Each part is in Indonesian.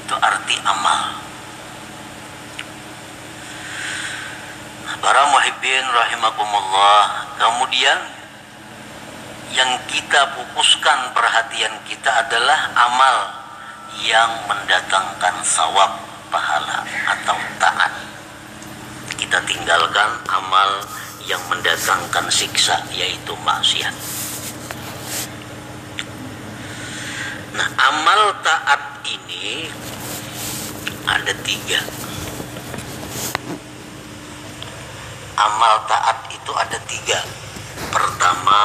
Itu arti amal. Para muhibbin rahimakumullah, kemudian yang kita fokuskan perhatian kita adalah amal yang mendatangkan sawab, pahala atau taat. Kita tinggalkan amal yang mendatangkan siksa, yaitu maksiat. Nah, amal taat ini ada 3. Amal taat itu ada 3. Pertama,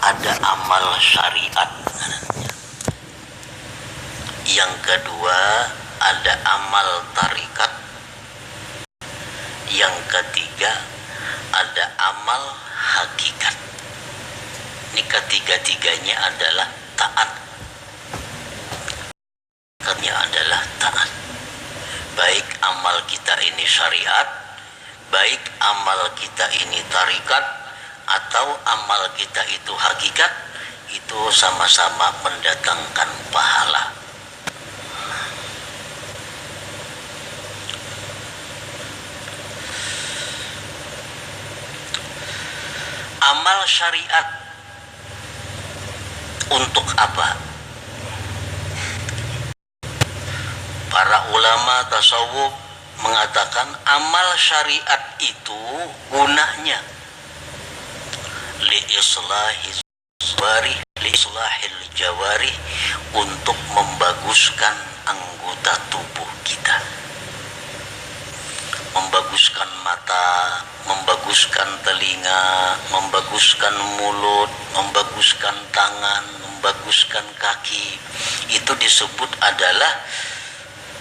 ada amal syariat. Yang kedua, ada amal tarikat. Yang ketiga, ada amal hakikat. Ini ketiga-tiganya adalah taat. Hakikatnya adalah taat. Baik amal kita ini syariat, baik amal kita ini tarikat, atau amal kita itu hakikat, itu sama-sama mendatangkan pahala. Amal syariat untuk apa? Para ulama tasawuf mengatakan amal syariat itu gunanya li islahil jawari, untuk membaguskan anggota tubuh kita. Membaguskan mata, membaguskan telinga, membaguskan mulut, membaguskan tangan, membaguskan kaki. Itu disebut adalah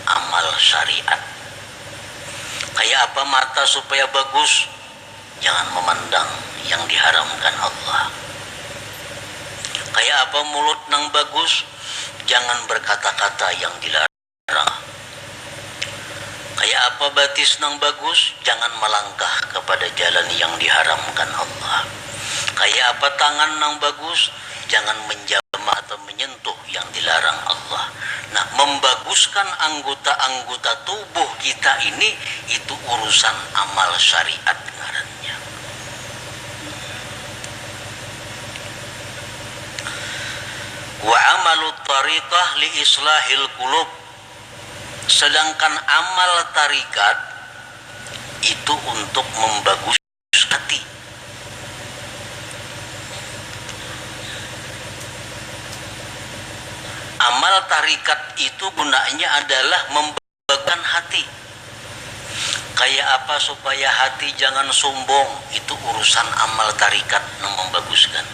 amal syariat. Kayak apa mata supaya bagus? Jangan memandang yang diharamkan Allah. Kayak apa mulut nang bagus? Jangan berkata-kata yang dilarang. Kayak apa batis nang bagus? Jangan melangkah kepada jalan yang diharamkan Allah. Kayak apa tangan nang bagus? Jangan menjamah atau menyentuh yang dilarang Allah. Nah, membaguskan anggota-anggota tubuh kita ini, itu urusan amal syariat ngarannya. Wa amalut tariqah li islahil qulub. Sedangkan amal tarikat itu untuk membaguskan hati. Amal tarikat itu gunanya adalah membaguskan hati. Kayak apa supaya hati jangan sombong? Itu urusan amal tarikat yang membaguskan.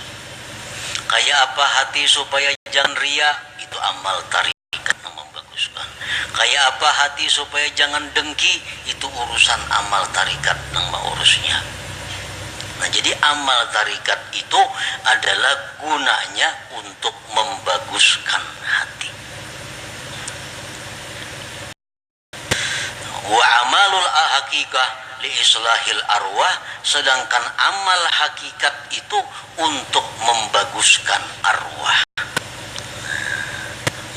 Kayak apa hati supaya jangan ria? Itu amal tarikat yang membaguskan. Kayak apa hati supaya jangan dengki? Itu urusan amal tarikat yang mengurusnya. Nah, jadi amal tarikat itu adalah gunanya untuk membaguskan hati. Wa amalul hakikah li islahil arwah. Sedangkan amal hakikat itu untuk membaguskan arwah,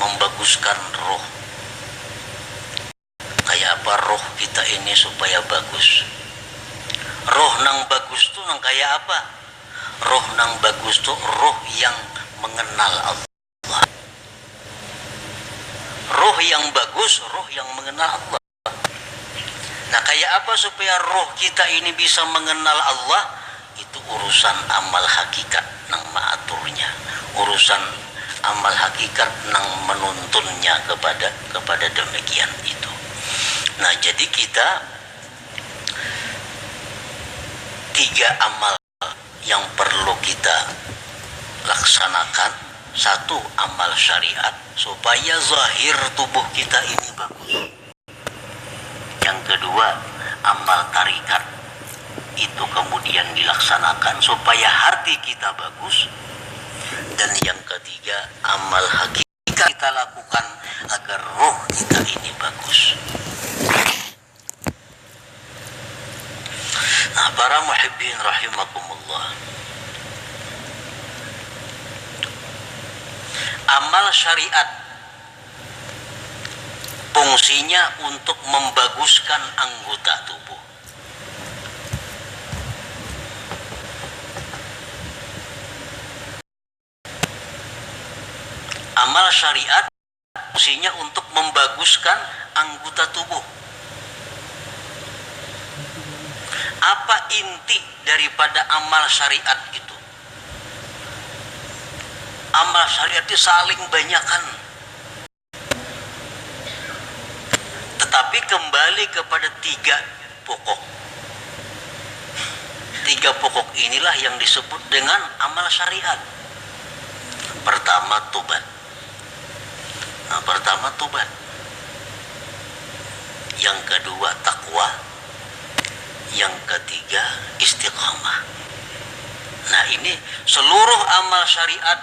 membaguskan roh. Kayak apa roh kita ini supaya bagus? Roh nang bagus tuh nang kayak apa? Roh nang bagus tuh roh yang mengenal Allah. Roh yang bagus, roh yang mengenal Allah. Nah, kayak apa supaya roh kita ini bisa mengenal Allah? Itu urusan amal hakikat nang maaturnya, urusan amal hakikat nang menuntunnya kepada demikian itu. Nah, jadi kita 3 amal yang perlu kita laksanakan. 1, amal syariat supaya zahir tubuh kita ini bagus. Yang kedua, amal tarikat itu kemudian dilaksanakan supaya hati kita bagus. Dan yang ketiga, amal hakikat kita lakukan agar roh kita ini bagus. Nah, para muhibbin rahimakumullah, amal syariat fungsinya untuk membaguskan anggota tubuh. Amal syariat fungsinya untuk membaguskan anggota tubuh. Apa inti daripada amal syariat itu? Amal syariat itu saling banyakan. Tetapi kembali kepada tiga pokok. Tiga pokok inilah yang disebut dengan amal syariat. Pertama, tobat. Pertama tobat. Yang kedua takwa. Yang ketiga istiqamah. Nah, ini seluruh amal syariat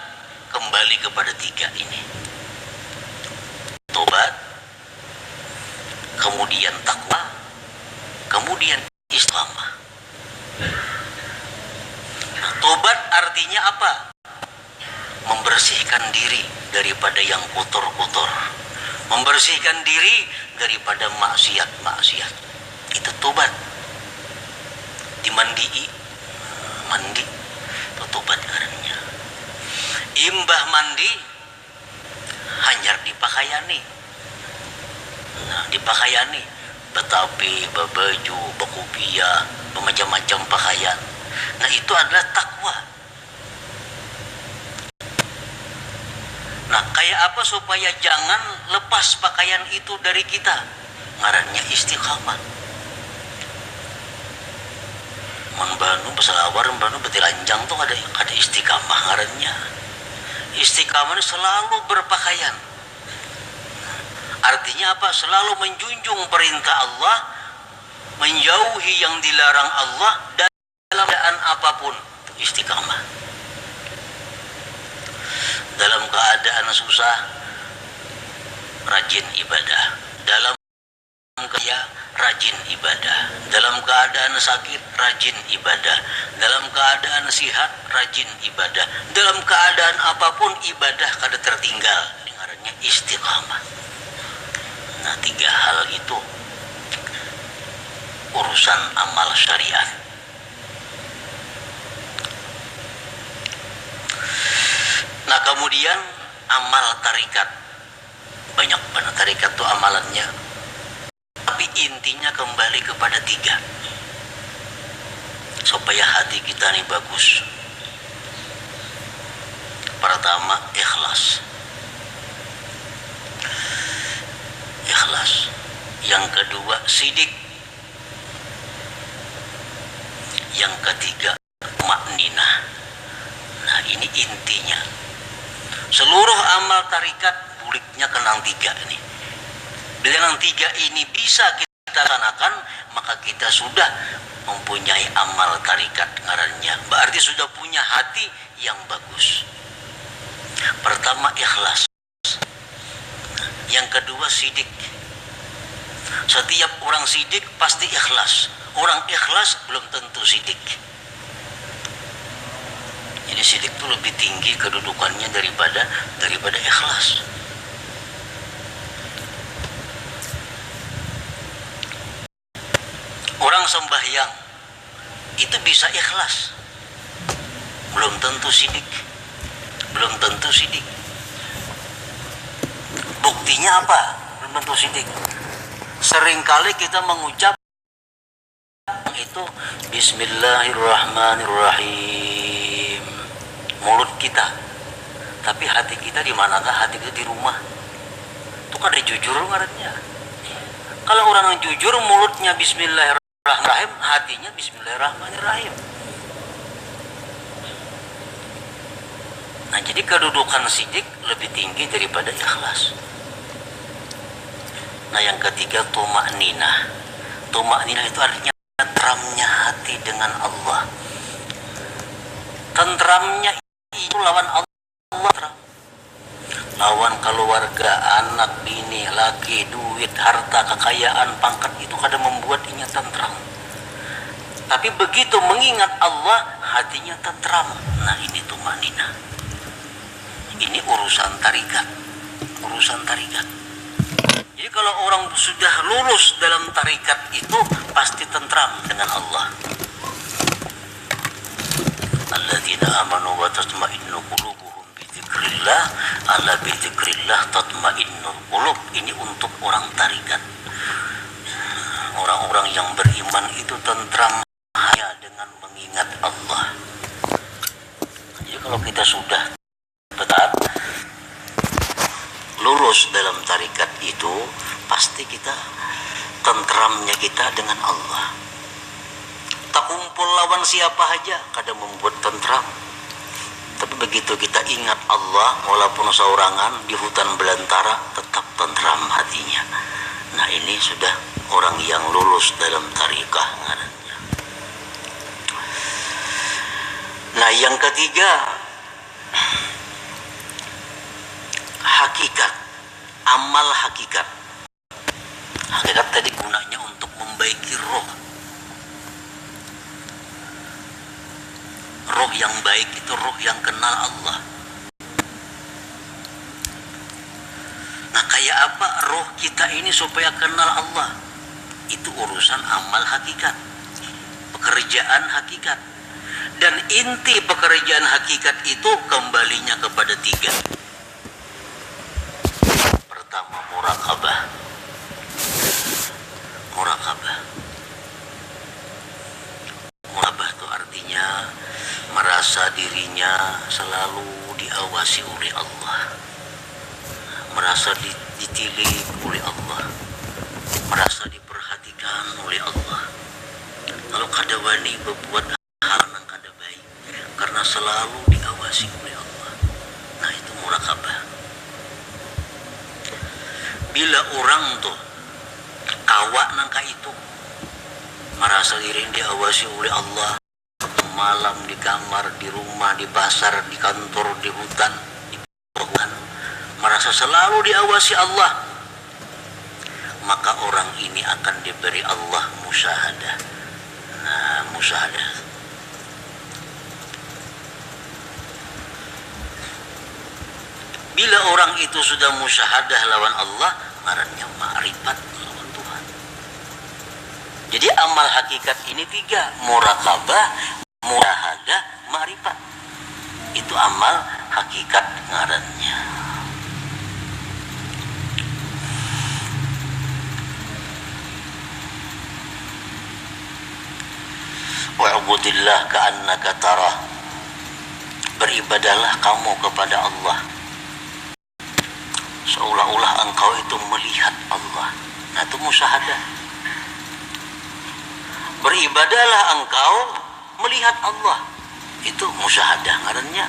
kembali kepada tiga ini. Tobat, kemudian takwa, kemudian istiqamah. Nah, tobat artinya apa? Membersihkan diri daripada yang kotor-kotor, membersihkan diri daripada maksiat-maksiat. Itu tobat. Dimandii, mandi, itu tobat karena. Imbah mandi, hanyar dipakaiani. Nah, dipakaiani, betapi, babaju, bakupia, bermacam-macam pakaian. Nah, itu adalah takwa. Nah, kayak apa supaya jangan lepas pakaian itu dari kita? Ngarannya istiqamah. Membanu besalawar, membanu betilanjang tuh ada istiqamah ngarannya. Istiqamah selalu berpakaian. Artinya apa? Selalu menjunjung perintah Allah, menjauhi yang dilarang Allah dalam keadaan apapun. Itu istiqamah. Dalam keadaan susah, rajin ibadah. Dalam kaya, rajin ibadah. Dalam keadaan sakit, rajin ibadah. Dalam keadaan sehat, rajin ibadah. Dalam keadaan apapun ibadah kada tertinggal. Dengarannya istiqamah. Nah, tiga hal itu urusan amal syariat. Nah, kemudian amal tarikat. Banyak banget tarikat itu amalannya. Tapi intinya kembali kepada tiga. Supaya hati kita ini bagus. Pertama, ikhlas. Ikhlas. Yang kedua, sidik. Yang ketiga, makninah. Nah, ini intinya. Seluruh amal tarikat buliknya kenang tiga ini. Bila yang tiga ini bisa kita laksanakan, maka kita sudah mempunyai amal tarikat ngarannya. Berarti sudah punya hati yang bagus. Pertama, ikhlas. Yang kedua, sidik. Setiap orang sidik pasti ikhlas. Orang ikhlas belum tentu sidik. Jadi sidik itu lebih tinggi kedudukannya daripada ikhlas. Orang sembahyang itu bisa ikhlas, belum tentu sidik. Belum tentu sidik. Buktinya apa? Belum tentu sidik. Seringkali kita mengucap itu Bismillahirrahmanirrahim, mulut kita, tapi hati kita di manakah? Hati kita di rumah. Itu kan ada jujur ngarannya. Kalau orang yang jujur, mulutnya Bismillahirrahmanirrahim, hatinya Bismillahirrahmanirrahim. Nah, jadi kedudukan sidik lebih tinggi daripada ikhlas. Nah, yang ketiga, tumakninah. Tumakninah itu artinya tentramnya hati dengan Allah. Tentramnya itu lawan Allah. Lawan keluarga, anak, bini, laki, duit, harta, kekayaan, pangkat itu kadang membuat inya tentram. Tapi begitu mengingat Allah, hatinya tentram. Nah, ini tumakninah. Ini urusan tarikat. Urusan tarikat. Jadi kalau orang sudah lurus dalam tarikat itu pasti tentram dengan Allah. Alladzina amanu wa tatma'innu qulubuhum bi dzikrillah, ala bi dzikrillah tatma'innul qulub. Ini untuk orang tarikat. Orang-orang yang beriman itu tentram hanya dengan mengingat Allah. Jadi kalau kita sudah betul lurus dalam tarikat itu, pasti kita tentramnya kita dengan Allah. Tak kumpul lawan siapa aja kadang membuat tentram. Tapi begitu kita ingat Allah, walaupun seorangan di hutan belantara, tetap tentram hatinya. Nah, ini sudah orang yang lulus dalam tarikah ngarannya. Nah, yang ketiga, hakikat, amal hakikat. Hakikat tadi gunanya untuk membaiki roh. Roh yang baik itu roh yang kenal Allah. Nah, kayak apa roh kita ini supaya kenal Allah? Itu urusan amal hakikat, pekerjaan hakikat. Dan inti pekerjaan hakikat itu kembalinya kepada tiga. Pertama, murakabah. Murakabah. Murakabah itu artinya merasa dirinya selalu diawasi oleh Allah, merasa ditilik oleh Allah, merasa diperhatikan oleh Allah. Kalau kada wani berbuat hal yang kada baik karena selalu diawasi oleh Allah. Nah, itu murakabah. Bila orang tuh awak nangka itu merasa diri diawasi oleh Allah, malam di kamar, di rumah, di pasar, di kantor, di hutan, di perumahan, merasa selalu diawasi Allah, maka orang ini akan diberi Allah musyahadah. Nah, musyahadah. Bila orang itu sudah musyahadah lawan Allah, ngarannya ma'rifat lawan Tuhan. Jadi amal hakikat ini tiga: murakabah, musyahadah, ma'rifat. Itu amal hakikat ngarannya. Wa'budillah ka'annaka tarah. Beribadahlah kamu kepada Allah seolah-olah engkau itu melihat Allah. Nah, itu musyahadah. Beribadahlah engkau melihat Allah. Itu musyahadah ngarannya.